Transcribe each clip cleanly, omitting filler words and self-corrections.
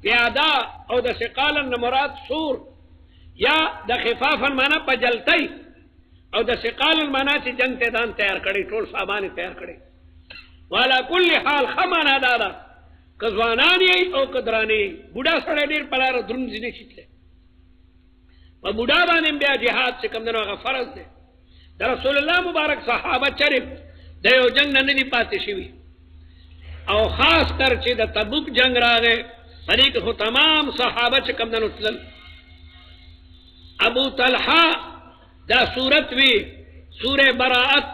پیادا او د ثقالن مراد سور یا د خفافن معنا پجلتای او د ثقالن معنا چې جنگ ته دان تیار کړي ټول سامان تیار کړي والا کل حال خمانا دادا کزوانانی او کدرانی بوډا سره ډیر پلار درنځ نه شتله په بوډا باندې بیا jihad چې کوم دغه فرض دی د رسول الله مبارک صحابه چرې د یو جنگ نه دی پاتې شوی او خاص کر چې د تبوک جنگ راغی طریق خو تمام صحابه چې کوم دنو تلل ابو طلحه دا صورت وی سوره براءت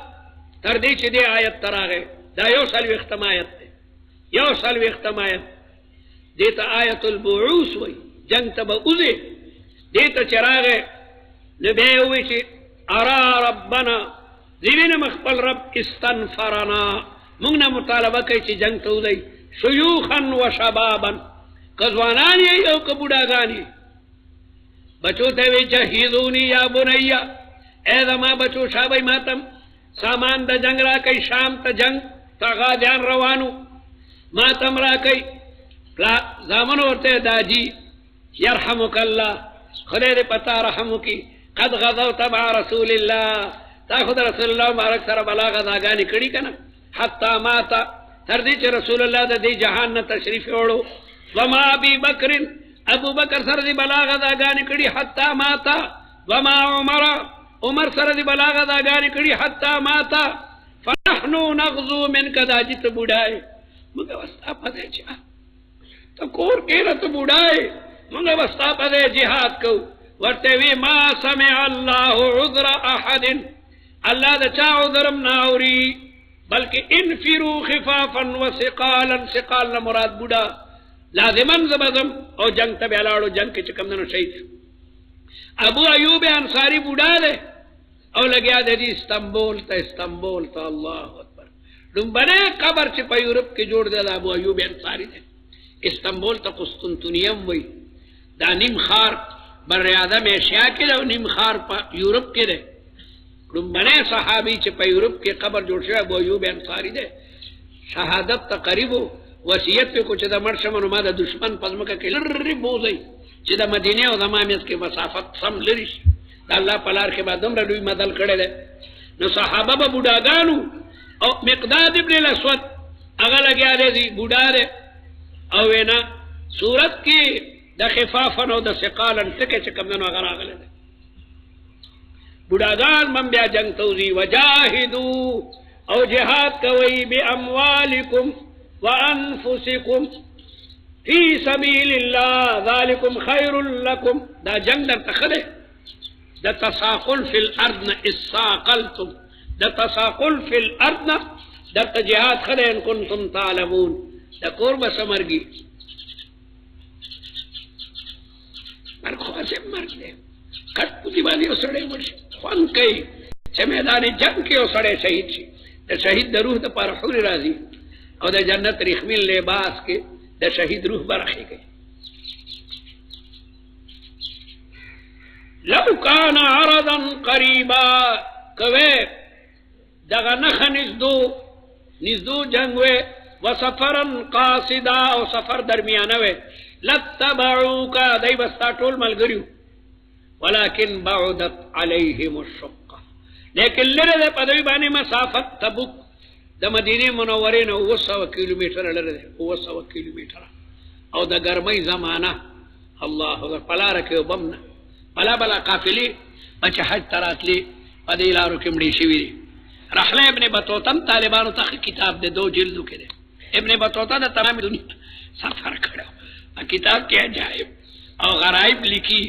تر دې چې دی آیت تراغه دا یو سلوي ختمایت دی یو سلوي ختمایت دې ته آیت البعوث وی جنگ ته اوزه دې ته چراغه نبی وی چې ارا ربنا دیوینه مخبل رب استنفرنا موږ نه مطالبه کوي چې جنگ ته وځي شيوخا وشبابا کزوانان یې او کبوډاګان یې بچو ته وی جهیزونی یا بنیا اے زما بچو شابای ماتم سامان د جنگ را کوي شام ته جنگ تاغا جان روانو ماتم را کوي زامن ورته داجی يرحمك الله خدای دې پتا رحم کی قد غزوت مع رسول الله تاخذ رسول الله مبارک سره بلاغ داګانی کړي کنه حتا مات تر دې چې رسول الله د دې جهان نه تشریف وړو وما ابي بکر ابو بکر سره دې بلاغ داګانی کړي حتا مات وما عمر سره دې بلاغ داګانی کړي حتا مات فنحن نغزو منك داجت بډای موږ واسطه پدې چې ته کور کې راته بډای موږ واسطه پدې jihad کو ورته وی ما سمع الله عذر احد الله دا چا عذرم ناوري بلکہ انفروا خفافا وثقالا ثقال مراد بوډا لازمن زبزم او جنگ ته بلاړو جنگ کې چکم نه شهید ابو ایوب انصاری بوډا ده او لګیا د استنبول ته الله اکبر لومبنه قبر چې په یورپ کې جوړ دی ابو ایوب انصاری ده استنبول ته قسطنطنیه وای دا نیم خار بر اعظم ایشیا کې او نیم خار په یورپ کې ده لومبنه صحابي چې په یورپ کې قبر جوړ شوی ابو ایوب انصاری ده شهادت تقریبا وصیت کو چې د مرشمنو ما د دشمن پزمکه کې لری بوزي چې د مدینه او د مامس کې مسافت سم لري د الله په لار کې بعدم رډوي مدل کړي ده نو صحابه به بوډاګانو او مقداد ابن الاسود هغه لګیا دي بوډا ده او وینا صورت کې د خفافن او د ثقالن ټکه چې کوم نه هغه راغله ده بوډاګان من بیا جنگ توزی وجاهدوا او جهاد کوي باموالکم وانفسکم فی سبیل الله ذالکم خیر لکم دا جنگ در تخده دا تساقل فی الارض اساقلتم دا تساقل فی الارض دا جهاد خده ان کنتم تعلمون دا قرب سمرگی مرگ خواسم مرگ دے کٹ پوزی بانی اسڑے مرشی خوان کئی چه میدان جنگ کے اسڑے شہید شی دا شہید دا روح دا پار حور رازی او دا جنت رخمین لباس کے دا شہید روح برخی گئی لو کان عرضا قریبا کوئے دغا نخ نزدو جنگوے وسفرا قاصدا او سفر درمیانوے لتبعوکا دی بستا ټول ملګریو ولكن بعدت عليهم الشقه لیکن لره ده پدوی باندې مسافت تبوک د مدینه منوره نه 200 کیلومتر لره ده 200 کیلومتر او د ګرمۍ زمانہ الله اکبر پلار کې وبمنه بلا قافلې بچ حج تراتلی پدې لارو کې مړي شوی رحله ابن بطوطه طالبانو ته کتاب ده 2 جلدو کې ده ابن بطوطه د تمام دنیا سفر کړو کتاب کې عجائب او غرائب لیکي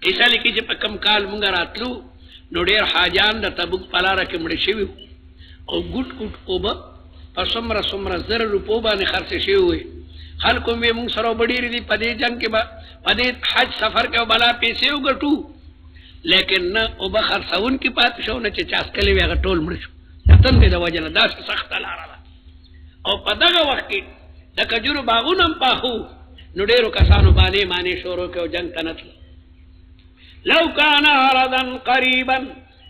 ایسا لیکي چې په کم کال مونږ راتلو نو ډېر حاجان د تبوک پلاره کې مړ شوي او ګوټ اوبه په څومره زر روپو باندې خرڅ شوي وي خلکو مې مونږ سره وډېرې دي په دې جنګ کې به په دې حج سفر کې بلا پیسې وګټو لیکن نه اوبه خرڅون کې پاتې شو نه چې چاسکلې وي هغه ټول مړ شو تن دې د وجه نه داسې سخته لاره ده او په دغه وخت کې د کجورو باغونه هم پاخو نو ډېرو کسانو باندې معنی شروع کې او جنگ ته نه تلل لو کان عرضا قریبا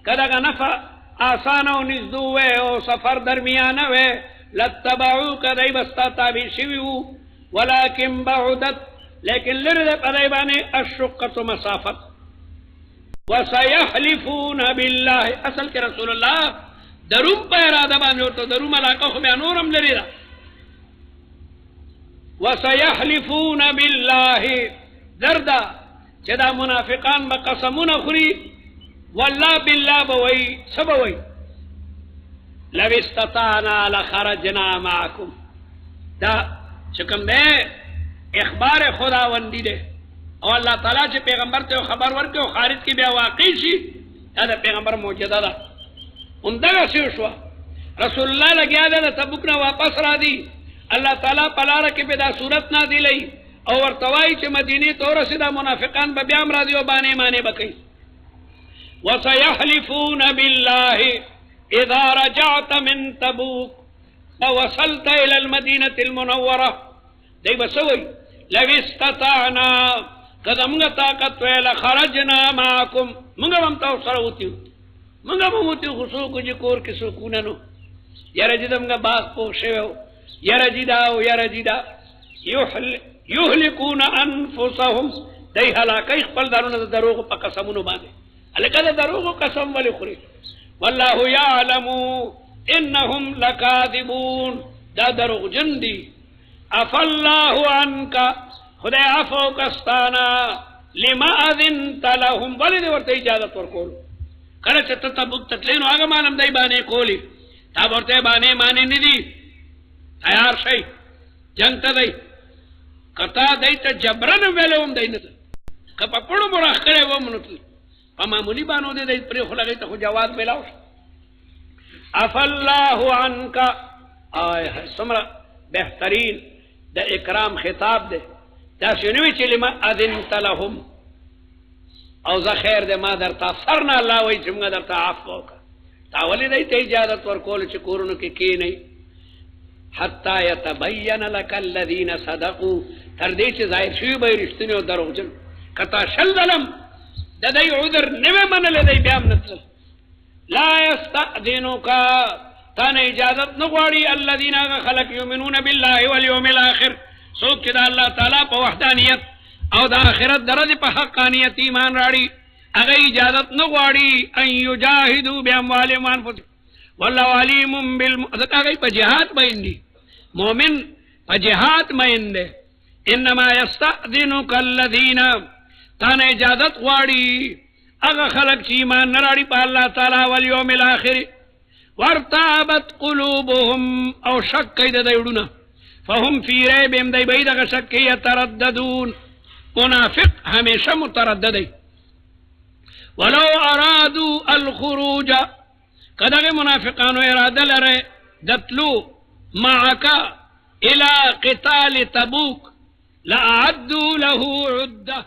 کدغه نفع آسانه او نزدو وی او سفر درمیانه وی لتبعوک دی بستا تابع شوي وو ولكن بعدت لیکن لرد پدائبانے الشقت مسافت وسیحلفون باللہ اصل کے رسول اللہ دروم پا ارادہ بانے ہوتا دروم علاقہ خو بیانورم لری دا وسیحلفون باللہ دردا چدا منافقان با قسمون خری واللہ باللہ بوئی سبوئی لو استطاعنا لخرجنا معکم دا چکم دے اخبار خداوندی دے اور اللہ تعالیٰ چھ پیغمبر تے خبر ورکے خارج کی بیا واقعی شی دا پیغمبر موجودہ دا اندگا سیوشوا رسول اللہ لگیا دے دا تبکنا واپس را دی اللہ تعالیٰ پلارا کی پیدا صورت نہ دی لئی اور ورتوائی چھ مدینی تو رسیدہ منافقان بیام را دی و بانے مانے بکئی وَسَيَحْلِفُونَ بِاللَّهِ اذا رجعت من تبوک ووصلت الى المدینة المنورة دی بسوئی لو استطعنا قد منگا طاقت ویلا خرجنا معاکم منگا ممتاو سروتیو منگا ممتیو خسوکو جی کور کی سکوننو یرا جی دمگا باغ پوشیو یرا جی داو یرا جی دا یحلکون انفسهم دی حلاکی خپل دارون دروغ پا قسمونو باندے لکہ دا دروغ قسم ولی خوری واللہ یعلم انہم لکاذبون دا دروغ جندی عفا اللہ عنکا خدا عفو کستانا لما اذنت لهم ولی دے ورطا اجازت ورکولو کڑا چتا تبک تتلینو آگا مانم دائی بانے کولی تاب ورطا بانے مانے ندی تیار شئی جنگ تا دائی کتا دائی تا جبرن ویلے ہم دائی نتا کپا پڑو مراخ کرے وہ منتل معمولی بانو دے دائی پری خلقی تا خود جواز ملاو عفا اللہ عنکا آئے ہے سمرا بہترین دا اکرام خطاب دے دا سنوی چلی ما اذنت لهم او زا خیر دے ما در تا سرنا اللہ وی چمگا در تا عفو کا تاولی دائی تا اجازت ورکول چکورنو کی نہیں حتی یتبین لک الذین صدقو تردی چی ظاہر شوی بای رشتنی و دروغ جن کتا شل دلم دا دائی عذر نوے من لے دائی بیام نتل لا یستأذنو کا تان اجازت نغواری الذین آغا خلق یومنون باللہ والیوم الاخر سوک چی دا اللہ تعالیٰ پا وحدانیت او دا آخرت درد پا حقانیت ایمان راڑی اگا اجازت نغواری ان یجاہدو بی اموالیم وانفسهم واللہ علیم بالمؤذک اگا پا جہاد بائندی مومن پا جہاد بائندے انما یستأذنک الذین تان اجازت غواری اگا خلق چی ایمان نراڑی پا اللہ تعالیٰ والیوم الاخر وارتابت قلوبهم او شک کئی دا دیڑونا فهم فی ریبیم دی بید اگا شک کئی یترددون منافق ہمیشہ مترددی ولو ارادو الخروج قدغ منافقانو ارادہ لرے دتلو معکا الى قتال تبوک لأعدو له عدہ